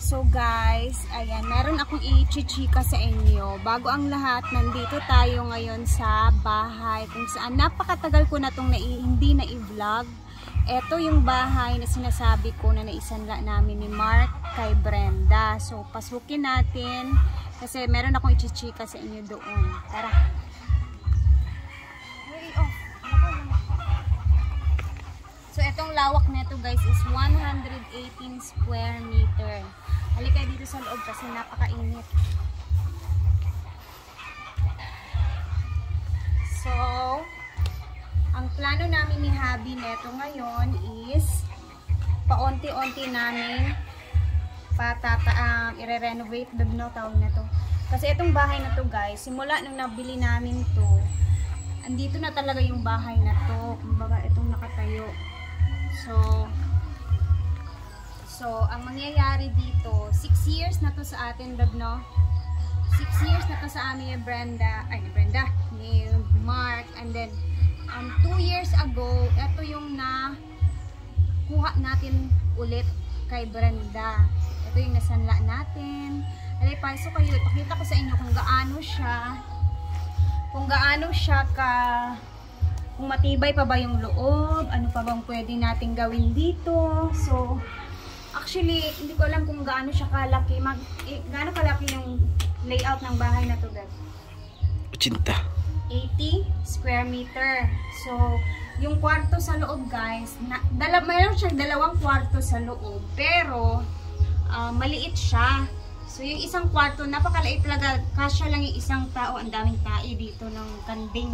So guys, ayan, meron akong i-chichika sa inyo. Bago ang lahat, nandito tayo ngayon sa bahay kung saan napakatagal ko na itong hindi na i-vlog. Ito yung bahay na sinasabi ko na naisanla namin ni Mark kay Brenda. So pasukin natin kasi meron akong i-chichika sa inyo doon. Tara! So itong lawak nito guys is 118 square meter. Halika dito sa loob kasi napakainit. So, ang plano namin ni Habi neto ngayon is paunti-unti namin i-renovate no tawag na to. Kasi itong bahay na to guys, simula nung nabili namin to, andito na talaga yung bahay na to. Kumbaga itong nakatayo. So, ang mangyayari dito, 6 years na to sa atin, no? 6 years na to sa amin ni ni Mark, and then 2 years ago, ito yung nakuha natin ulit kay Brenda. Ito yung nasanla natin. Alay, paso kayo, ipakita ko sa inyo kung gaano siya kung matibay pa ba yung loob, ano pa bang pwede natin gawin dito. So, actually, hindi ko alam kung gaano siya kalaki. Gaano kalaki yung layout ng bahay na to, guys? 80 square meter. So, yung kwarto sa loob, guys, mayroon siyang 2 kwarto sa loob, pero maliit siya. So, yung isang kwarto, napakaliit talaga. Kasya lang yung isang tao. Ang daming tae dito ng kambing.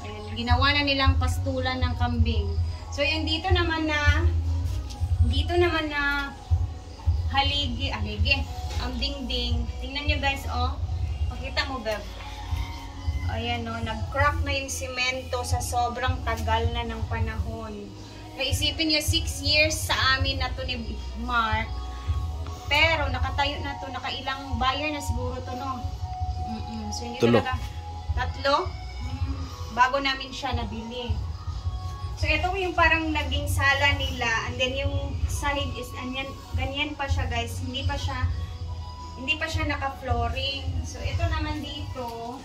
Ayan, ginawa na nilang pastulan ng kambing. So, yung dito naman na haligi, ang dingding. Tingnan nyo guys, oh. Pakita mo, beb. Ayan, oh, nag-crack na yung simento sa sobrang tagal na ng panahon. Naisipin nyo, 6 years sa amin na to ni Mark. Pero, nakatayo na to, nakailang buyer na siguro to, no? So, hindi talaga. 3? Bago namin siya nabili. So, ito yung parang naging sala nila. And then, yung sahig is, ganyan pa siya, guys. Hindi pa siya naka-flooring. So, ito naman dito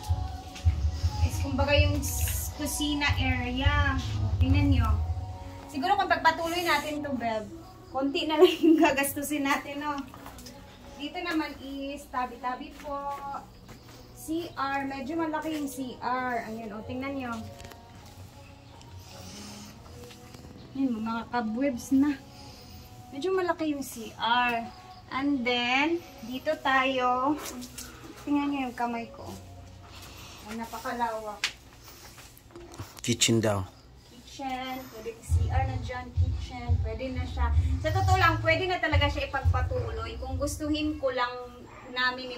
is, kumbaga yung kusina area. O, tingnan nyo. Siguro kung pagpatuloy natin to, beb, konti na lang yung gagastusin natin, no? Dito naman is, tabi-tabi po. CR. Medyo malaki yung CR. Ayan, o, tingnan nyo. Ayan, mga cobwebs na. Medyo malaki yung CR. And then, dito tayo. Tingnan nyo yung kamay ko. Napakalawak. Kitchen daw. Kitchen. Pwede CR na dyan. Kitchen. Pwede na siya. Sa totoo lang, pwede na talaga siya ipagpatuloy. Kung gustuhin ko lang namin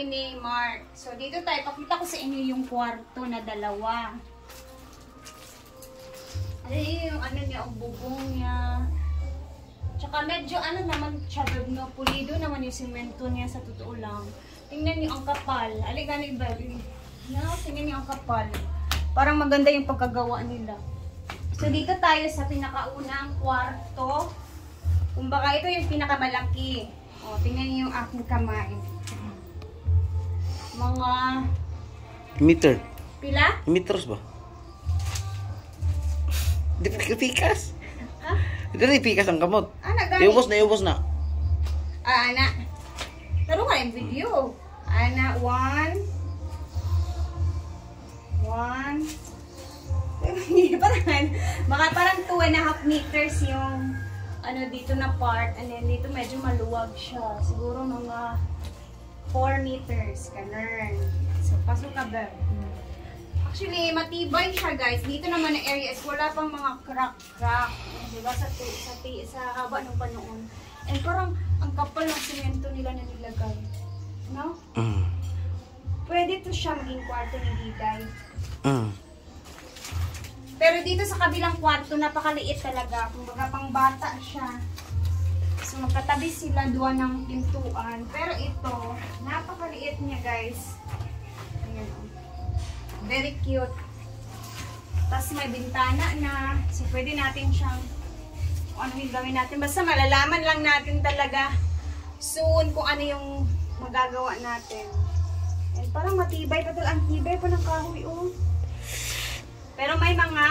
ni Mark. So, dito tayo. Pakita ko sa inyo yung kwarto na 2. Ay, yung niya, ang bubong niya. Tsaka medyo naman siya, no? Pulido naman yung simento niya sa totoo lang. Tingnan niyo ang kapal. Aliga na iba. Tingnan niyo ang kapal. Parang maganda yung pagkagawa nila. So, dito tayo sa pinakaunang kwarto. Kumbaga, ito yung pinakamalaki. O, tingnan niyo yung aking kamay. Mga... Meter. Pila? Meters ba? Di pikas. Ha? Di pikas ang kamot. Gani. Iubos na. Ana. Taro ka yung video. Ana, 1. Parang 2.5 meters yung dito na part. And then dito medyo maluwag siya. Siguro mga 4 meters. Ganun. So, pasok ka ba? Actually, matibay siya guys. Dito naman na area is wala pang mga crack. Diba? Sa haba ng panoon. And parang ang kapal ng semento nila na nilagay. No? Pwede to siya maging kwarto ni Diday. Pero dito sa kabilang kwarto, napakaliit talaga. Kumbaga pang bata siya. So magkatabi sila duwa ng pintuan. Pero ito, napakaliit niya guys. Ayan o. Very cute. Tapos may bintana na. So, pwede natin siyang kung ano yung gawin natin. Basta malalaman lang natin talaga soon kung ano yung magagawa natin. And parang matibay pa talaga. Ang tibay pa ng kahoy, oh. Pero may mga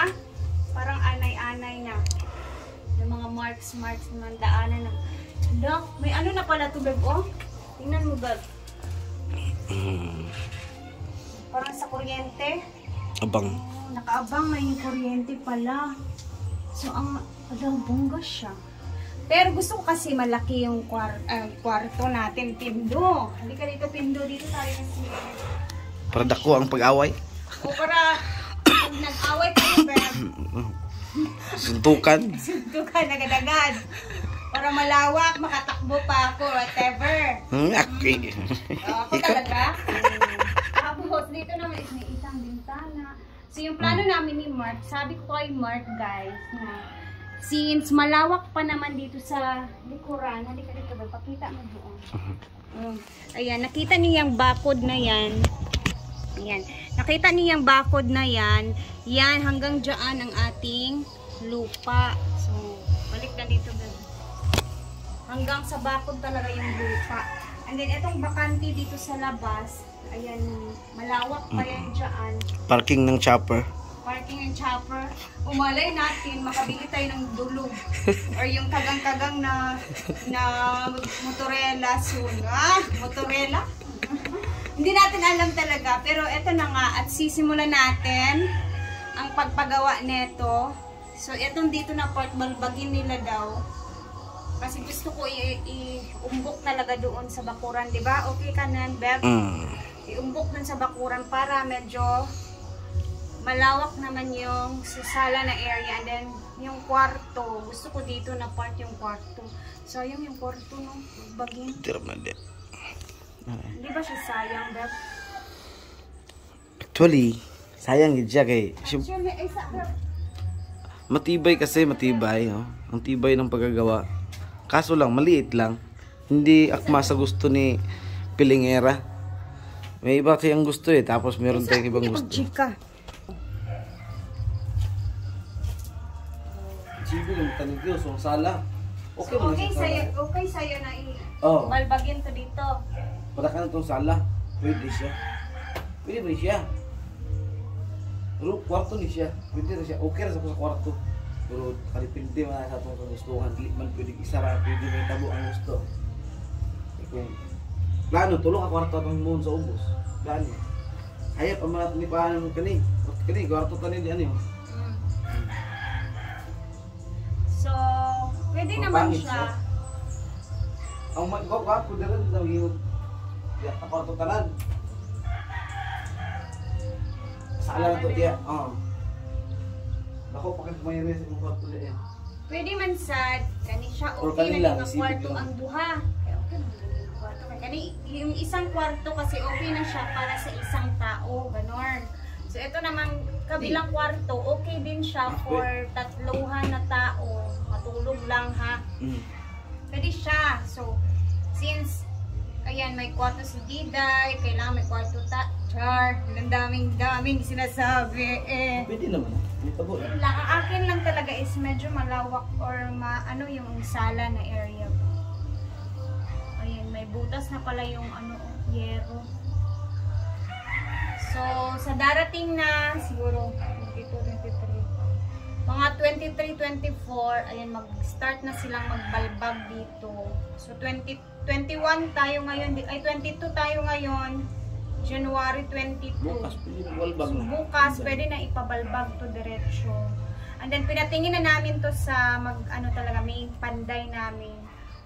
parang anay-anay na. Yung mga marks naman, daanan na. Hala, may ano na pala ito, Beb, oh. Tingnan mo, Beb. Parang sa kuryente. Abang. Oh, nakaabang na yung kuryente pala. So, ang bongga siya. Pero gusto ko kasi malaki yung kwarto natin, Pindo. Halika dito, Pindo. Dito tayo kasi. Para dako ang pag-away. O para pag nag-away kayo, Beb. Suntukan. Suntukan agad-agad. Para malawak, makatakbo pa ako, whatever. Okay. Ako talaga. Tapos, dito naman is may isang bintana. So, yung plano namin ni Mark, sabi ko kay Mark, guys, na since malawak pa naman dito sa likuran, halika dito ba? Pakita mo doon. Ayan, nakita niyo yung bakod na yan. Ayan. Nakita niyo yung bakod na yan. Yan, hanggang dyan ang ating lupa. So, balik na dito ba? Hanggang sa bakod talaga yung lupa. And then, itong bakante dito sa labas, ayan, malawak pa yan dyan. Parking ng chopper. Parking and chopper. Umalay natin, makabili tayo ng dulog. Or yung kagang-kagang na motorela soon. Ah, motorela? Hindi natin alam talaga. Pero eto na nga, at sisimulan natin ang pagpagawa neto. So, etong dito na part, balbagin nila daw. Kasi gusto ko i-umbok talaga doon sa bakuran, di ba? Okay ka nan, Beb? I-umbok dun sa bakuran para medyo malawak naman yung sala na area. And then, yung kwarto, gusto ko dito na part yung kwarto. Sayang yung kwarto, no? Bagin. Hindi ba siya sayang, Beb? Actually, sayang yun siya kay... Actually, ay sa... Matibay kasi, matibay. Oh. Ang tibay ng pagkagawa. Kaso lang, maliit lang. Hindi akma sa gusto ni Pilingera. May iba kayang gusto eh. Tapos meron tayong ibang gusto. Sige yung tanig yun, so sala. Okay, so, okay sa'yo na balbagin to dito. Para ka na itong sala. Pwede siya. Pwede ba siya? Pero kwarto ni siya. Pwede na siya. Okay na sa kwarto. Pero kalipindi man sa itong kagustuhan. Hindi man pwede isara. Pwede may tabo ang gusto. Kung plano, tulong ka kwarto atong mohon sa ubos. Plano. Hayap ang mga tunipahan ng kani. Kani, kwarto tanin di ano yun. So, pwede naman siya. Ang magagawa ko din rin daw yung kwarto tanan. Sala na to diya. Bako pa kayo kumayari sa kwarto diya. Pwede man sad, kani siya Or okay kanila, na yung kwarto ang duha. Okay yung kwarto. Kani yung isang kwarto kasi okay na siya para sa isang tao, ganon. So ito naman kabilang kwarto, okay din siya for tatluhan na tao. Matulog lang ha. Pwede siya. So since ayan may kwarto si Diday, kailangan may kwarto Char, ang daming sinasabi eh. Pwede naman. Ang akin lang talaga is medyo malawak or ano yung sala na area. Ayan, may butas na pala yung yero. So, sa darating na siguro 22, 23. Mga 23, 24, ayan mag-start na silang magbalbag dito. So 21 tayo ngayon, ay 22 tayo ngayon. January 22. Bukas, pwede balbag na. Bukas, pwede na ipabalbag to diretso. And then, pinatingin na namin to sa talaga, may panday namin.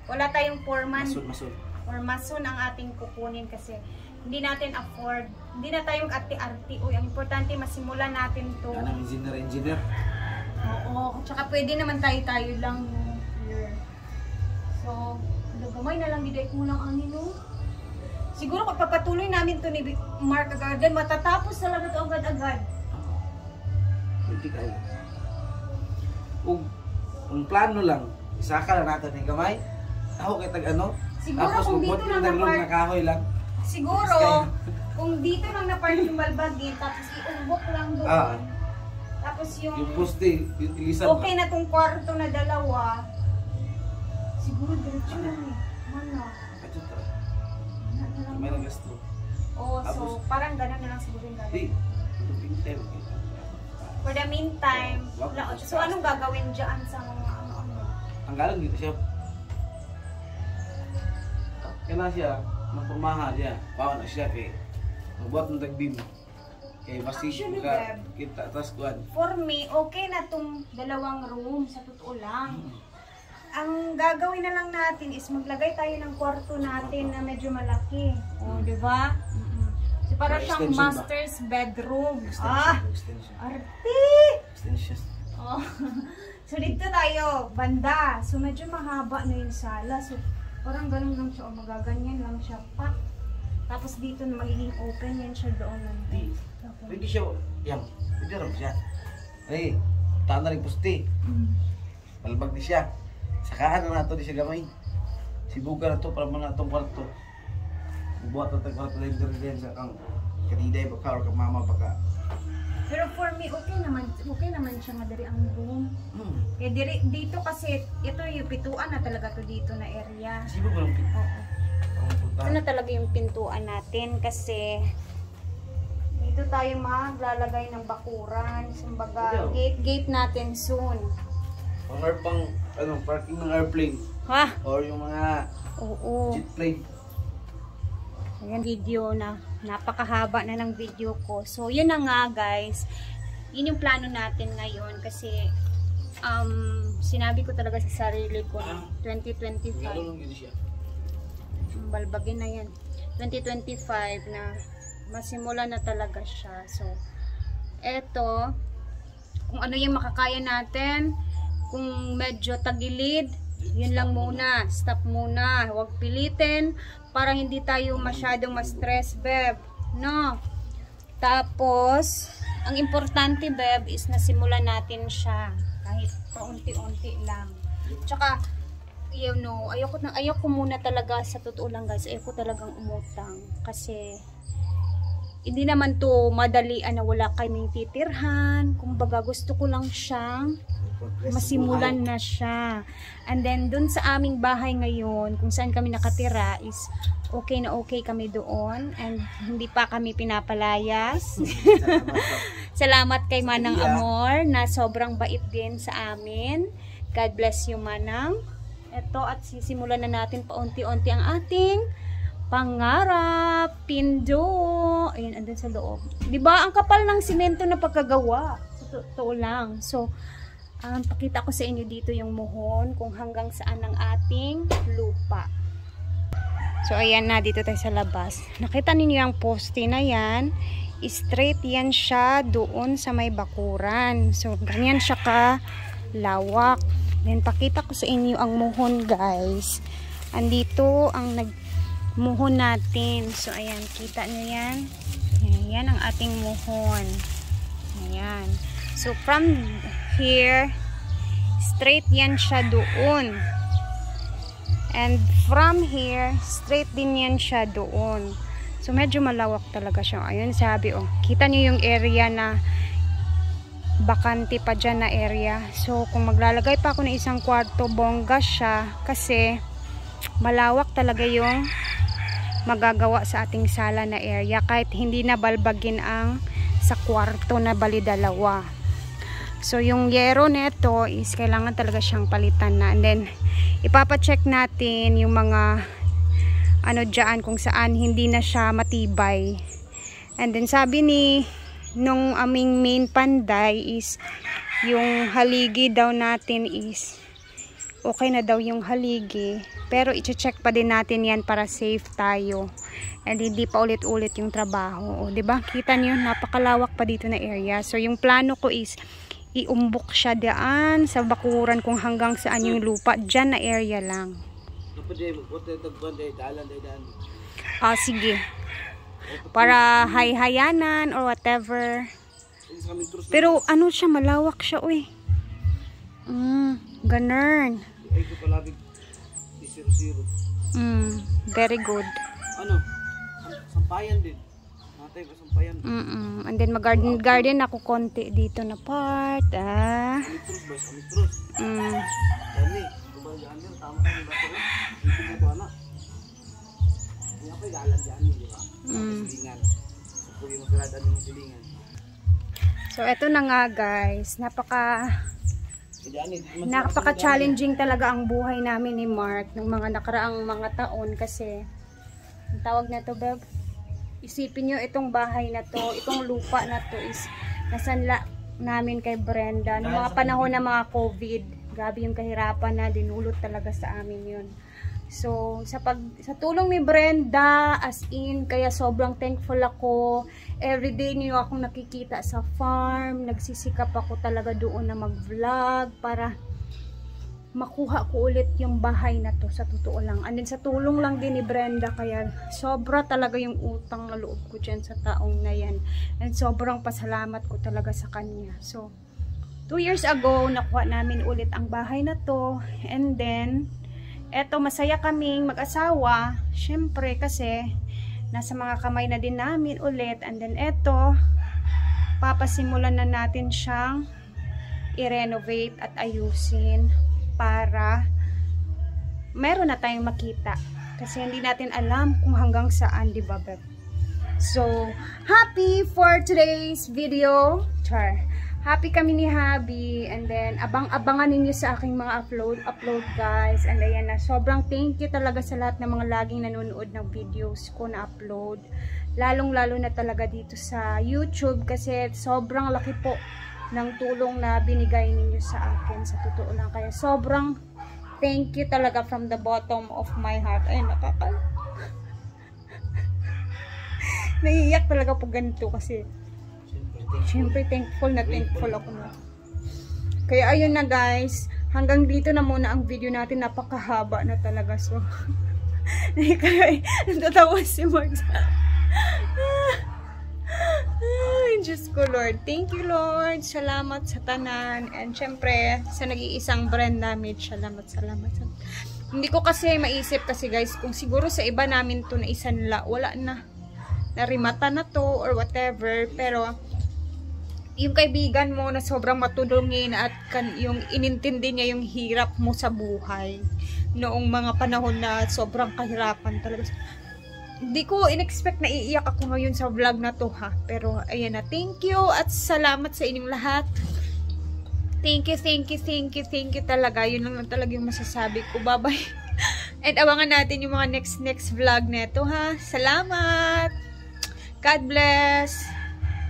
Wala tayong foreman. Masun. Or mason ang ating kukunin kasi hindi natin afford. Hindi na tayo mag-arte-arte. Uy, ang importante, masimulan natin to. Yan ang engineer. Oo. Tsaka pwede naman tayo lang. So, gamay na lang, didate mo lang ani, no? Siguro kung papatuloy namin to ni Mark agad, matatapos talaga ito agad-agad. Pwede kayo. Kung plano lang, isaka lang natin yung gamay. Ako kay tag-ano. Siguro tapos kung dito lang na-part. Nakahoy lang. Siguro, kung dito lang na-part yung balbagin, tapos iumbok lang doon. Tapos yung poste, yung ilisan. okay na tong kwarto na dalawa. Siguro diretso na eh. Mana. Ato tara. Mana na lang. May nagasto. Oh, so Tapos- parang ganun na lang siguro yung Di. gagawin. Ito pintay. For the meantime, Wag- so anong gagawin dyan sa mga ano-ano? Tanggalan dito siya. Kaya siya, magpamaha siya. Bawa na siya kay magbuhat ng tag-beam. Kaya basi Actually, ka Beb. kita tas kuan. For me, okay na tong dalawang room sa totoo lang. Ang gagawin na lang natin is maglagay tayo ng kwarto natin na medyo malaki. O, di ba? So, para May siyang extension ba? master's bedroom. Extension, Ah! extension. Arte! Extension. Oh. So, dito tayo, banda. So, medyo mahaba na yung sala. So, parang ganun lang siya. O, magaganyan lang siya. Pak! Tapos dito na magiging open yan siya doon. Di. Pwede siya, yan. Pwede rin siya. Ay, tanda rin pusti. Malbag di siya. Sakaan na nato di siya gamay. Sibuga na to para mga itong kwarto. Bubuhat na tag-kwarto na yung residensya kang kaniday baka or kang mama baka. Pero for me, okay naman siya madari ang room. Eh, dito kasi, ito yung pituan na talaga to dito na area. Sibo ba lang pito? Oo. Ang puta. Ito na talaga yung pintuan natin kasi dito tayo maglalagay ng bakuran. Kumbaga, gate natin soon. Pang ano, parking ng airplane. Ha? Or yung mga Oo. jet plane. Ayan, video na. Napakahaba na ng video ko. So, yun na nga guys. Yun yung plano natin ngayon kasi sinabi ko talaga sa sarili ko na 2025. Gano'n yun siya. Balbagin na yan. 2025 na masimula na talaga siya. So, eto, kung ano yung makakaya natin, kung medyo tagilid, yun lang muna. Stop muna. Huwag pilitin para hindi tayo masyadong ma-stress, Beb. No? Tapos, ang importante, Beb, is nasimulan natin siya. Kahit paunti-unti lang. Tsaka, you know, ayoko muna talaga sa totoo lang guys, ayoko talagang umutang kasi hindi naman to madalian na wala kaming titirhan. Kumbaga gusto ko lang siyang masimulan na siya. And then dun sa aming bahay ngayon, kung saan kami nakatira is okay na okay kami doon and hindi pa kami pinapalayas. Salamat kay Manang Amor na sobrang bait din sa amin. God bless you, Manang. Ito at sisimulan na natin paunti-unti ang ating pangarap, pindo. Ayun, andun sa loob. 'Di ba? Ang kapal ng simento na pagkagawa. Totoo lang. So, pakita ko sa inyo dito yung muhon kung hanggang saan ang ating lupa. So, ayan na, dito tayo sa labas. Nakita ninyo yung poste na yan. Straight yan siya doon sa may bakuran. So, ganyan siya ka lawak. Then, pakita ko sa inyo ang muhon, guys. Andito ang nagmuhon natin. So, ayan, kita nyo yan. Ayan ang ating muhon. Ayan. So, from here, straight yan siya doon. And from here, straight din yan siya doon. So, medyo malawak talaga siya. Ayun, sabi, oh. Kita nyo yung area na bakante pa dyan na area. So, kung maglalagay pa ako ng isang kwarto, bongga siya. Kasi, malawak talaga yung magagawa sa ating sala na area. Kahit hindi na balbagin ang sa kwarto na bali dalawa. So, yung yero neto is kailangan talaga siyang palitan na. And then, ipapacheck natin yung mga ano dyan kung saan hindi na siya matibay. And then, sabi nung aming main panday is yung haligi daw natin is okay na daw yung haligi. Pero, i-check pa din natin yan para safe tayo. And hindi pa ulit-ulit yung trabaho. O, diba? Kita niyo, napakalawak pa dito na area. So, yung plano ko is iumbok siya daan sa bakuran kung hanggang saan yung lupa. Dyan na area lang. Sige. Para hay-hayanan or whatever. Pero ano siya, malawak siya, uy. Ganun. Very good. Ano? Sampayan din. Ha? Matay ko sampayan. And then mag-garden ako konti dito na part. Amitros ba? Amitros. Dani. Kubal dyan yun. Tama ka yung bato ko. Hindi ko ito anak. Hindi ako igalan dyan yun, di ba? Silingan. Pwede mo siradan yung silingan. So, eto na nga guys. Napaka-challenging talaga ang buhay namin ni Mark ng mga nakaraang mga taon kasi ang tawag na to, Beb, isipin nyo itong bahay na to, itong lupa na to is nasanla namin kay Brenda noong mga panahon ng mga COVID. Grabe yung kahirapan na dinulot talaga sa amin yun. So, sa tulong ni Brenda, as in, kaya sobrang thankful ako. Everyday niyo akong nakikita sa farm. Nagsisikap ako talaga doon na mag-vlog para makuha ko ulit yung bahay na to, sa totoo lang. And then sa tulong lang din ni Brenda, kaya sobra talaga yung utang na loob ko dyan sa taong na yan. And sobrang pasalamat ko talaga sa kanya. So, 2 years ago, nakuha namin ulit ang bahay na to. And then, eto, masaya kaming mag-asawa. Syempre, kasi nasa mga kamay na din namin ulit. And then, eto, papasimulan na natin siyang i-renovate at ayusin para meron na tayong makita. Kasi hindi natin alam kung hanggang saan, di ba, Beb? So, happy for today's video. Happy kami ni Habi. And then, abangan ninyo sa aking mga upload guys. And ayan na, sobrang thank you talaga sa lahat ng mga laging nanonood ng videos ko na upload. Lalong-lalo na talaga dito sa YouTube kasi sobrang laki po ng tulong na binigay ninyo sa akin. Sa totoo lang. Kaya sobrang thank you talaga from the bottom of my heart. Ay, naiiyak talaga po ganito kasi syempre thankful ako na. Kaya ayun na guys, hanggang dito na muna ang video natin, napakahaba na talaga. So natatawa si Mark. Ay, Diyos ko Lord, thank you Lord, salamat sa tanan. And syempre sa nag-iisang brand namin, salamat. Hindi ko kasi maisip kasi guys, kung siguro sa iba namin to na isanla, wala na, narimata na to or whatever. Pero yung kaibigan mo na sobrang matulungin at yung inintindi niya yung hirap mo sa buhay noong mga panahon na sobrang kahirapan talaga. Hindi ko in-expect na iiyak ako ngayon sa vlog na to ha. Pero ayan na, thank you at salamat sa inyong lahat. Thank you talaga. Yun lang talaga yung masasabi ko. Bye-bye. And abangan natin yung mga next vlog neto ha. Salamat. God bless.